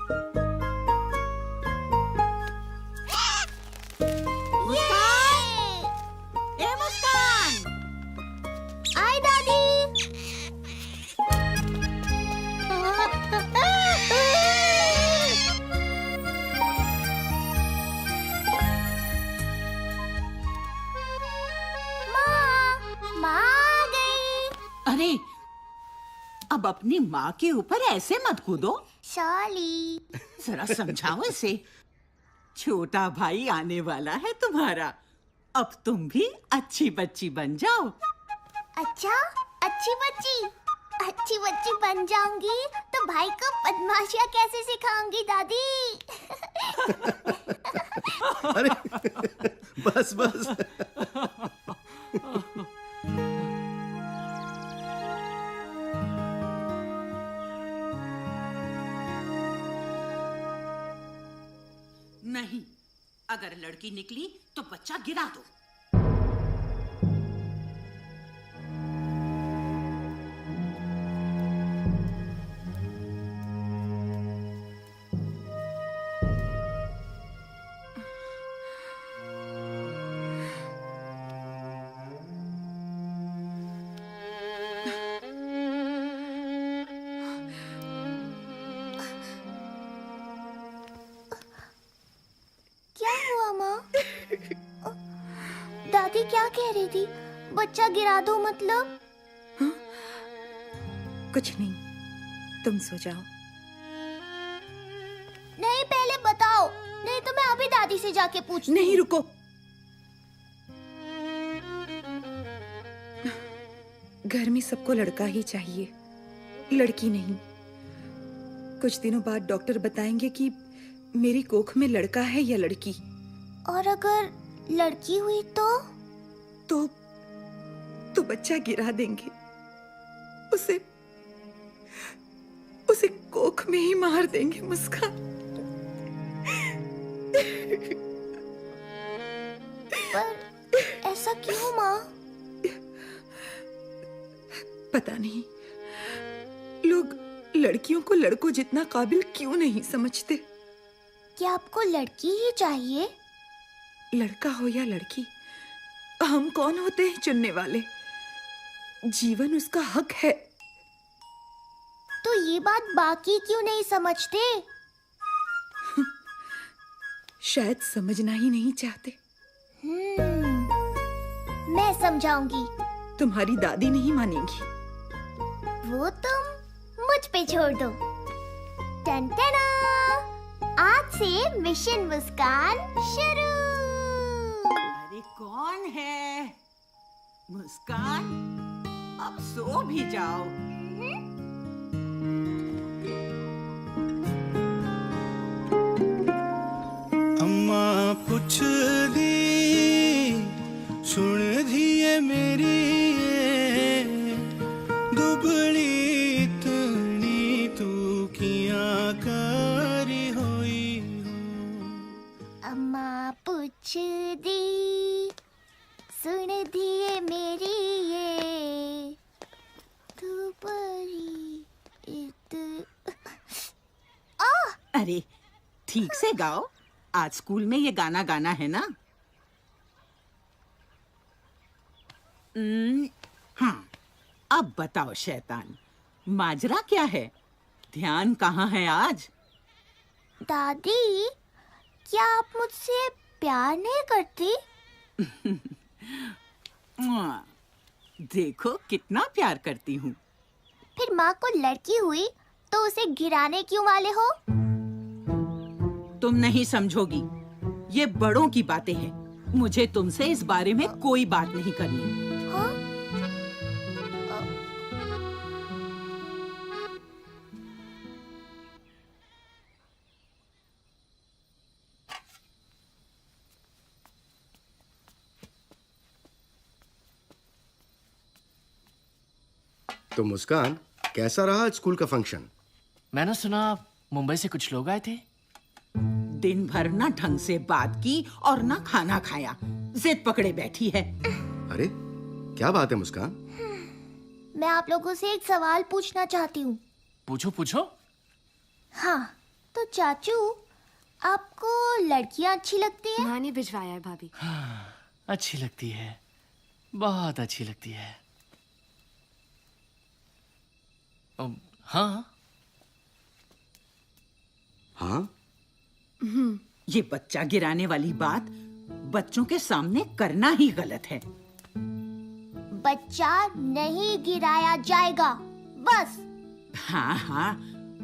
ए मुस्कान! आई दादी। माँ आ गई। अरे, अब अपनी माँ के ऊपर ऐसे मत कूदो। शॉली। जरा समझाओ इसे। छोटा भाई आने वाला है तुम्हारा। अब तुम भी अच्छी बच्ची बन जाओ। अच्छा, अच्छी बच्ची बन जाऊंगी तो भाई को बदमाशियाँ कैसे सिखाऊंगी दादी? अरे बस बस। नहीं, अगर लड़की निकली तो बच्चा गिरा दो। क्या हुआ माँ? दादी क्या कह रही थी? बच्चा गिरा दो मतलब? कुछ नहीं, तुम सो जाओ। नहीं, पहले बताओ, नहीं तो मैं अभी दादी से जाके पूछती हूँ। नहीं, रुको। घर में सबको लड़का ही चाहिए, लड़की नहीं। कुछ दिनों बाद डॉक्टर बताएंगे कि मेरी कोख में लड़का है या लड़की। और अगर लड़की हुई तो बच्चा गिरा देंगे। उसे कोख में ही मार देंगे मुस्कान। पर ऐसा क्यों माँ? पता नहीं, लोग लड़कियों को लड़कों जितना काबिल क्यों नहीं समझते। क्या आपको लड़की ही चाहिए? लड़का हो या लड़की, हम कौन होते हैं चुनने वाले? जीवन उसका हक है। तो ये बात बाकी क्यों नहीं समझते? शायद समझना ही नहीं चाहते। मैं समझाऊंगी। तुम्हारी दादी नहीं मानेगी। वो तुम मुझ पे छोड़ दो। टन-टना! आज से मिशन मुस्कान शुरू। अरे कौन है? मुस्कान, अब सो भी जाओ। अम्मा पुछदी सुन धीए मेरी, दुबली तनी तू किया करी होई हो। अम्मा पूछ दी सुन दिए मेरी ये तू बड़ी अरे ठीक से गाओ। आज स्कूल में ये गाना गाना है ना? हाँ, अब बताओ शैतान, माजरा क्या है? ध्यान कहाँ है आज? दादी, क्या आप मुझसे प्यार नहीं करती? देखो कितना प्यार करती हूँ। फिर माँ को लड़की हुई तो उसे गिराने क्यों वाले हो? तुम नहीं समझोगी, ये बड़ों की बातें हैं। मुझे तुमसे इस बारे में कोई बात नहीं करनी। हाँ? तो मुस्कान, कैसा रहा स्कूल का फंक्शन? मैंने सुना मुंबई से कुछ लोग आए थे। दिन भर ना ढंग से बात की और ना खाना खाया, जिद पकड़े बैठी है। अरे क्या बात है मुस्कान? मैं आप लोगों से एक सवाल पूछना चाहती हूँ। पूछो पूछो। हाँ, तो चाचू, आपको लड़कियां अच्छी लगती हैं? माँ ने भिजवाया है भाभी। अच्छी लगती है, बहुत अच्छी लगती है। हाँ। हाँ? ये बच्चा गिराने वाली बात बच्चों के सामने करना ही गलत है। बच्चा नहीं गिराया जाएगा, बस। हाँ हाँ,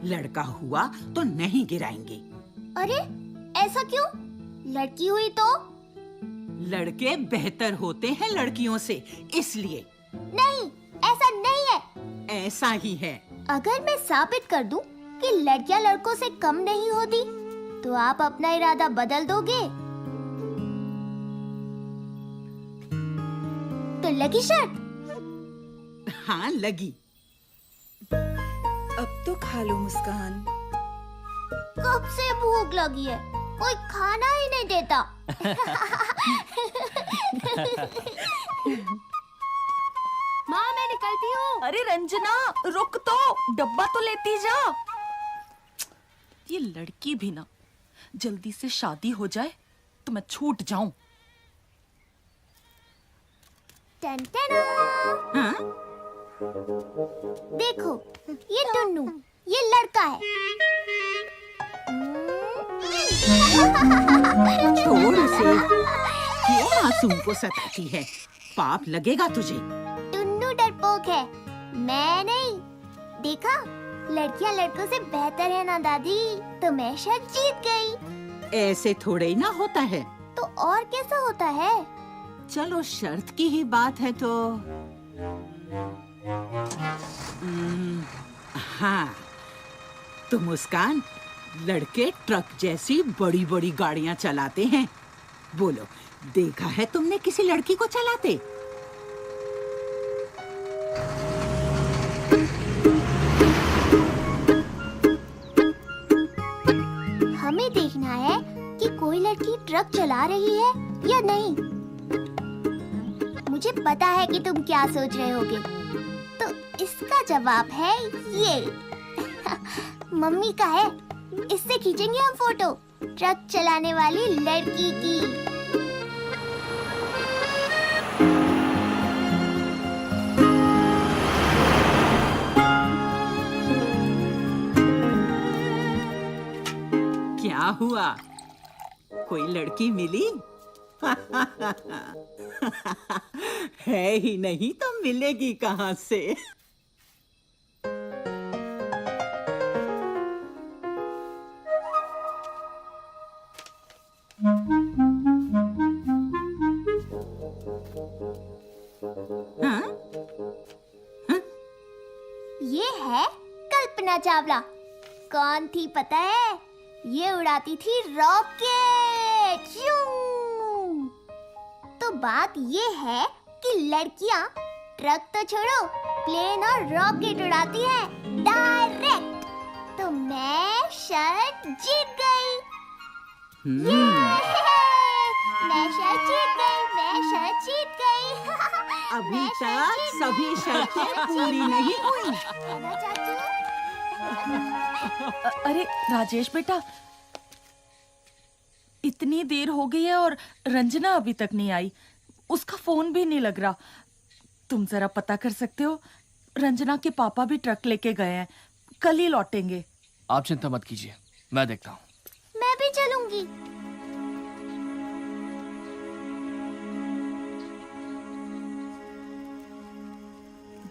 लड़का हुआ तो नहीं गिराएंगे। अरे ऐसा क्यों? लड़की हुई तो? लड़के बेहतर होते हैं लड़कियों से, इसलिए। नहीं, ऐसा नहीं है। ऐसा ही है। अगर मैं साबित कर दूं कि लड़कियां लड़कों से कम नहीं होती, तो आप अपना इरादा बदल दोगे? तो लगी शर्त? हाँ लगी। अब तो खा लो मुस्कान। कब से भूख लगी है, कोई खाना ही नहीं देता। माँ मैं निकलती हूँ। अरे रंजना रुक तो, डब्बा तो लेती जा। ये लड़की भी ना, जल्दी से शादी हो जाए तो मैं छूट जाऊं। टन टन। हाँ? देखो, ये टुन्नू, ये लड़का है। छोड़ उसे, क्यों मासूम को सताती है? पाप लगेगा तुझे। टुन्नू डरपोक है, मैं नहीं। देखा, लड़कियां लड़कों से बेहतर है ना दादी, तो मैं शायद जीत गई। ऐसे थोड़े ही ना होता है। तो और कैसा होता है? चलो शर्त की ही बात है तो हाँ, तो मुस्कान, लड़के ट्रक जैसी बड़ी बड़ी गाड़ियां चलाते हैं। बोलो, देखा है तुमने किसी लड़की को चलाते? हमें देखना है कि कोई लड़की ट्रक चला रही है या नहीं। मुझे पता है कि तुम क्या सोच रहे होगे, तो इसका जवाब है ये। मम्मी का है, इससे खींचेंगे हम फोटो, ट्रक चलाने वाली लड़की की। क्या हुआ, कोई लड़की मिली? है ही नहीं तो मिलेगी कहाँ से? हाँ? ये है कल्पना चावला। कौन थी पता है? ये उड़ाती थी रॉकेट। यूं। तो बात ये है कि लड़कियां ट्रक तो छोड़ो, प्लेन और रॉकेट उड़ाती हैं डायरेक्ट। तो मैं शर्त जीत गई। मैं शर्त जीत गई, मैं शर्त जीत गई। अभी मैं शर्त तक जीत सभी गई। शर्तें पूरी नहीं हुई। है ना चाचू? अरे राजेश बेटा, इतनी देर हो गई है और रंजना अभी तक नहीं आई। उसका फोन भी नहीं लग रहा। तुम जरा पता कर सकते हो? रंजना के पापा भी ट्रक लेके गए हैं, कल ही लौटेंगे। आप चिंता मत कीजिए, मैं देखता हूँ। मैं भी चलूंगी।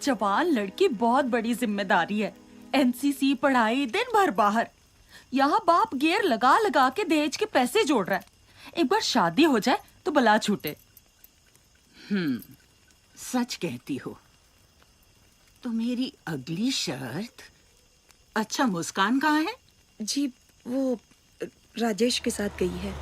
जवान लड़की बहुत बड़ी जिम्मेदारी है। एनसीसी, पढ़ाई, दिन भर बाहर। यहाँ बाप गियर लगा लगा के दहेज के पैसे जोड़ रहा है। एक बार शादी हो जाए तो बला छूटे। सच कहती हो। तो मेरी अगली शर्त। अच्छा, मुस्कान कहाँ है? जी वो राजेश के साथ गई है।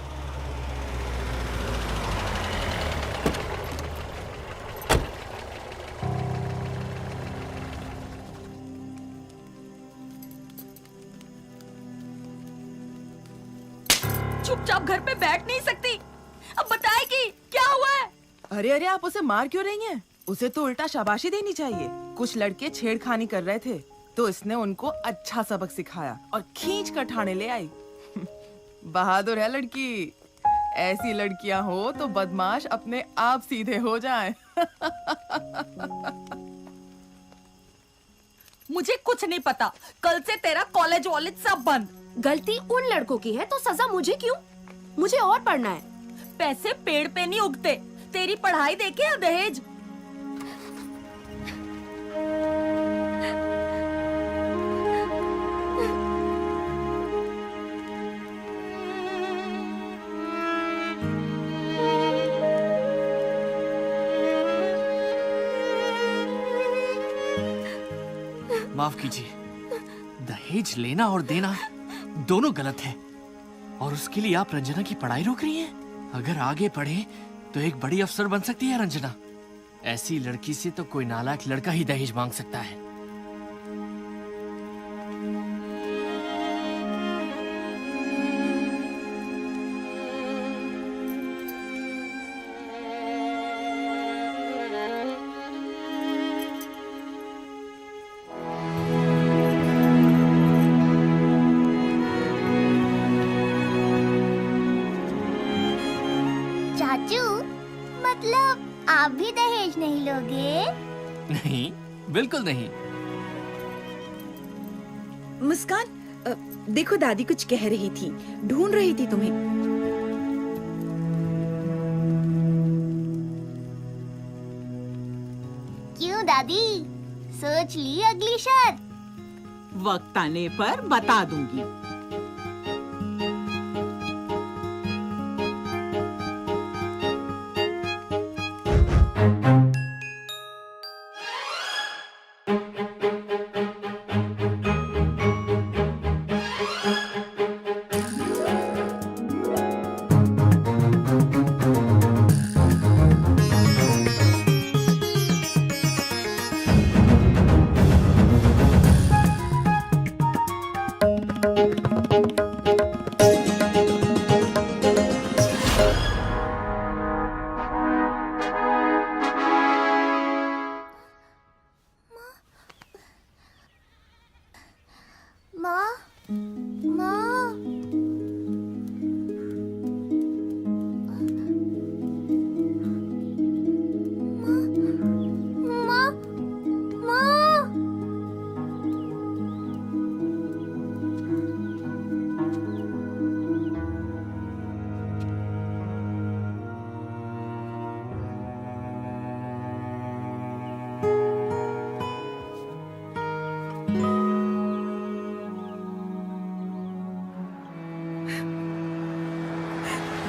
चुपचाप घर पे बैठ नहीं सकती? अब बताएगी क्या हुआ है? अरे अरे, आप उसे मार क्यों रही हैं? उसे तो उल्टा शाबाशी देनी चाहिए। कुछ लड़के छेड़खानी कर रहे थे, तो इसने उनको अच्छा सबक सिखाया और खींच कर ठाणे ले आई। बहादुर है लड़की। ऐसी लड़कियां हो तो बदमाश अपने आप सीधे हो जाएं। मुझे कुछ नहीं पता। कल से तेरा कॉलेज वॉलेज सब बंद। गलती उन लड़कों की है तो सजा मुझे क्यों? मुझे और पढ़ना है। पैसे पेड़ पे नहीं उगते। तेरी पढ़ाई देखे या दहेज? माफ कीजिए, दहेज लेना और देना दोनों गलत है, और उसके लिए आप रंजना की पढ़ाई रोक रही हैं? अगर आगे पढ़े तो एक बड़ी अफसर बन सकती है रंजना। ऐसी लड़की से तो कोई नालायक लड़का ही दहेज मांग सकता है। चाचू, मतलब आप भी दहेज नहीं लोगे? नहीं, बिल्कुल नहीं। मुस्कान, देखो दादी कुछ कह रही थी, ढूंढ रही थी तुम्हें। क्यों दादी, सोच ली अगली शर्त? वक्त आने पर बता दूंगी। माँ, माँ, माँ, माँ,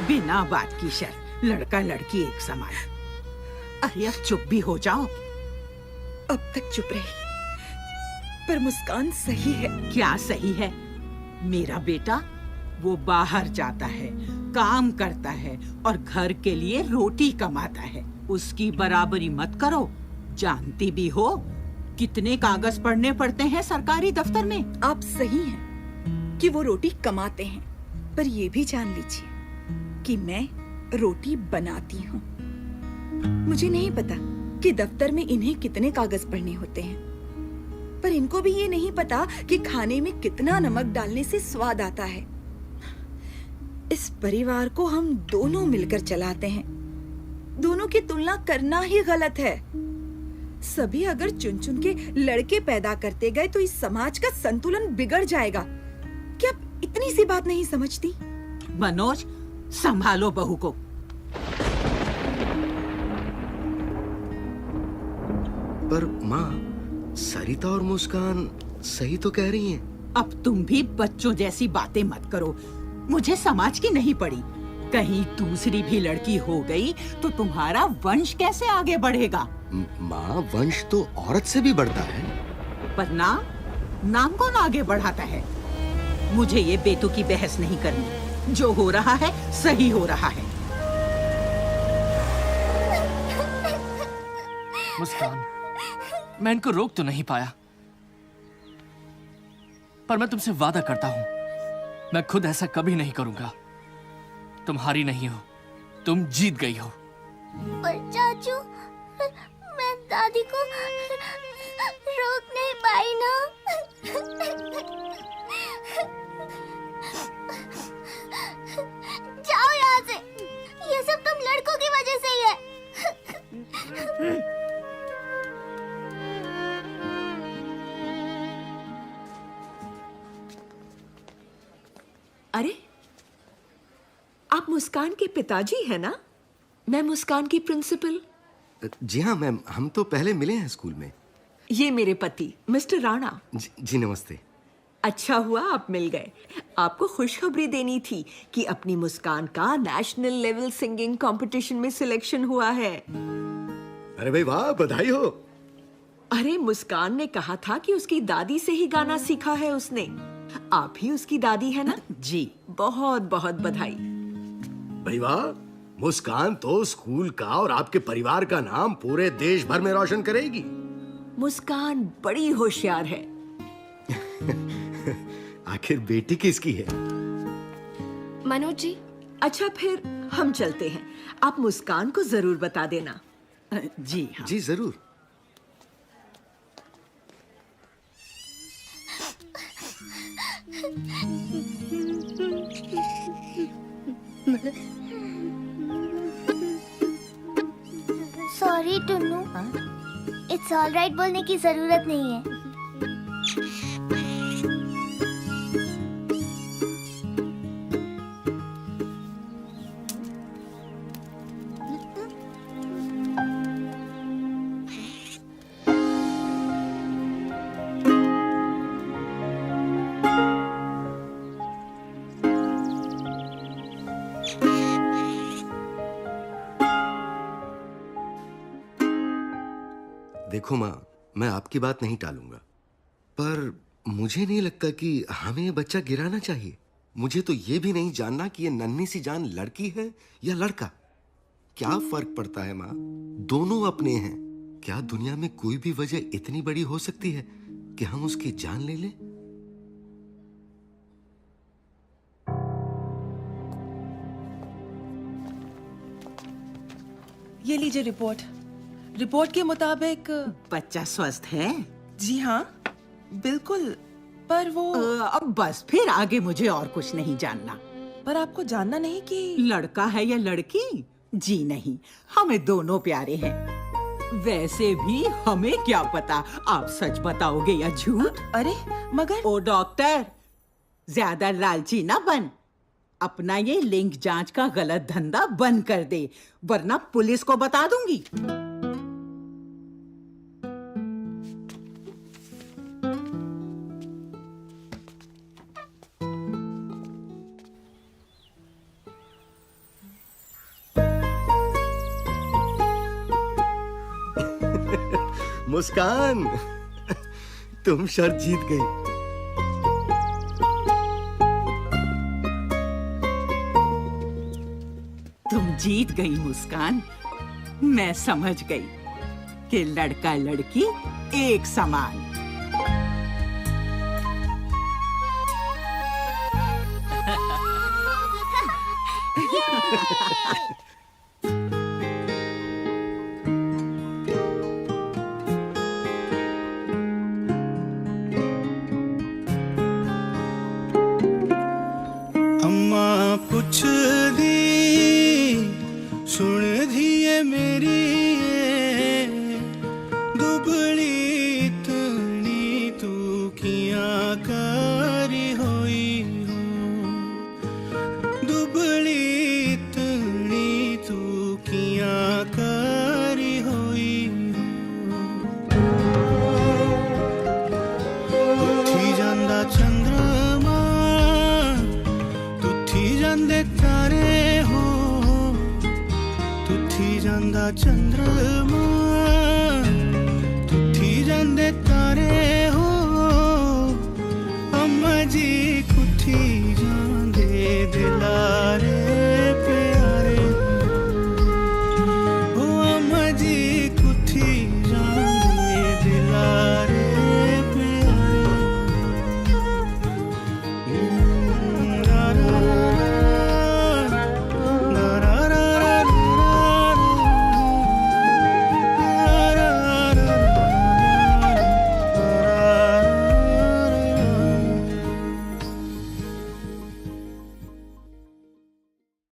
बिना बात की शर्त, लड़का लड़की एक समान। अरे अब चुप भी हो जाओ। अब तक चुप रही, पर मुस्कान सही है। क्या सही है? मेरा बेटा वो बाहर जाता है, काम करता है और घर के लिए रोटी कमाता है। उसकी बराबरी मत करो। जानती भी हो कितने कागज पढ़ने पड़ते हैं सरकारी दफ्तर में। आप सही हैं कि वो रोटी कमाते हैं, पर ये भी जान लीजिए कि मैं रोटी बनाती हूँ। मुझे नहीं पता कि दफ्तर में इन्हें कितने कागज पढ़ने होते हैं, पर इनको भी ये नहीं पता कि खाने में कितना नमक डालने से स्वाद आता है। इस परिवार को हम दोनों मिलकर चलाते हैं। दोनों की तुलना करना ही गलत है। सभी अगर चुन चुन के लड़के पैदा करते गए तो इस समाज का संतुलन बिगड़ जाएगा। क्या आप इतनी सी बात नहीं समझती? मनोज, संभालो बहू को। पर माँ, सरिता और मुस्कान सही तो कह रही हैं। अब तुम भी बच्चों जैसी बातें मत करो। मुझे समाज की नहीं पड़ी। कहीं दूसरी भी लड़की हो गई तो तुम्हारा वंश कैसे आगे बढ़ेगा? माँ, वंश तो औरत से भी बढ़ता है। पर नाम कौन आगे बढ़ाता है? मुझे ये बेतुकी बहस नहीं करनी। जो हो रहा है सही हो रहा है। मुस्कान, मैं इनको रोक तो नहीं पाया, पर मैं तुमसे वादा करता हूं, मैं खुद ऐसा कभी नहीं करूंगा। तुम हारी नहीं हो, तुम जीत गई हो। पर चाचू, मैं दादी को रोक नहीं पाई ना। जाओ यहाँ से, ये सब तुम लड़कों की वजह से ही है। अरे, आप मुस्कान के पिताजी हैं ना? मैं मुस्कान की प्रिंसिपल। जी हाँ मैम, हम तो पहले मिले हैं स्कूल में। ये मेरे पति मिस्टर राणा। जी नमस्ते। अच्छा हुआ आप मिल गए। आपको खुशखबरी देनी थी कि अपनी मुस्कान का नेशनल लेवल सिंगिंग कंपटीशन में सिलेक्शन हुआ है। अरे भाई वाह, बधाई हो। अरे, मुस्कान ने कहा था कि उसकी दादी से ही गाना सीखा है उसने। आप ही उसकी दादी है ना? जी। बहुत बहुत बधाई। भाई वाह, मुस्कान तो स्कूल का और आपके परिवार का नाम पूरे देश भर में रोशन करेगी। मुस्कान बड़ी होशियार है। आखिर बेटी किसकी है? मनोज जी। अच्छा, फिर हम चलते हैं। आप मुस्कान को जरूर बता देना। जी हाँ। जी जरूर। Sorry Tunnu, it's all right बोलने की जरूरत नहीं है। देखो माँ, मैं आपकी बात नहीं टालूंगा, पर मुझे नहीं लगता कि हमें ये बच्चा गिराना चाहिए। मुझे तो ये भी नहीं जानना कि ये नन्ही सी जान लड़की है या लड़का। क्या फर्क पड़ता है माँ, दोनों अपने हैं। क्या दुनिया में कोई भी वजह इतनी बड़ी हो सकती है कि हम उसकी जान ले लें? ये लीजिए रिपोर्ट। रिपोर्ट के मुताबिक बच्चा स्वस्थ है। जी हाँ, बिल्कुल। पर वो अब बस, फिर आगे मुझे और कुछ नहीं जानना। पर आपको जानना नहीं कि लड़का है या लड़की? जी नहीं, हमें दोनों प्यारे हैं। वैसे भी हमें क्या पता आप सच बताओगे या झूठ। अरे मगर ओ डॉक्टर, ज्यादा लालची ना बन। अपना ये लिंग जांच का गलत धंधा बंद कर दे, वरना पुलिस को बता दूंगी। मुस्कान, तुम शर्त जीत गई। तुम जीत गई मुस्कान। मैं समझ गई कि लड़का लड़की एक समान। अम्मा पुछ दी सुन धिए मेरी दुबली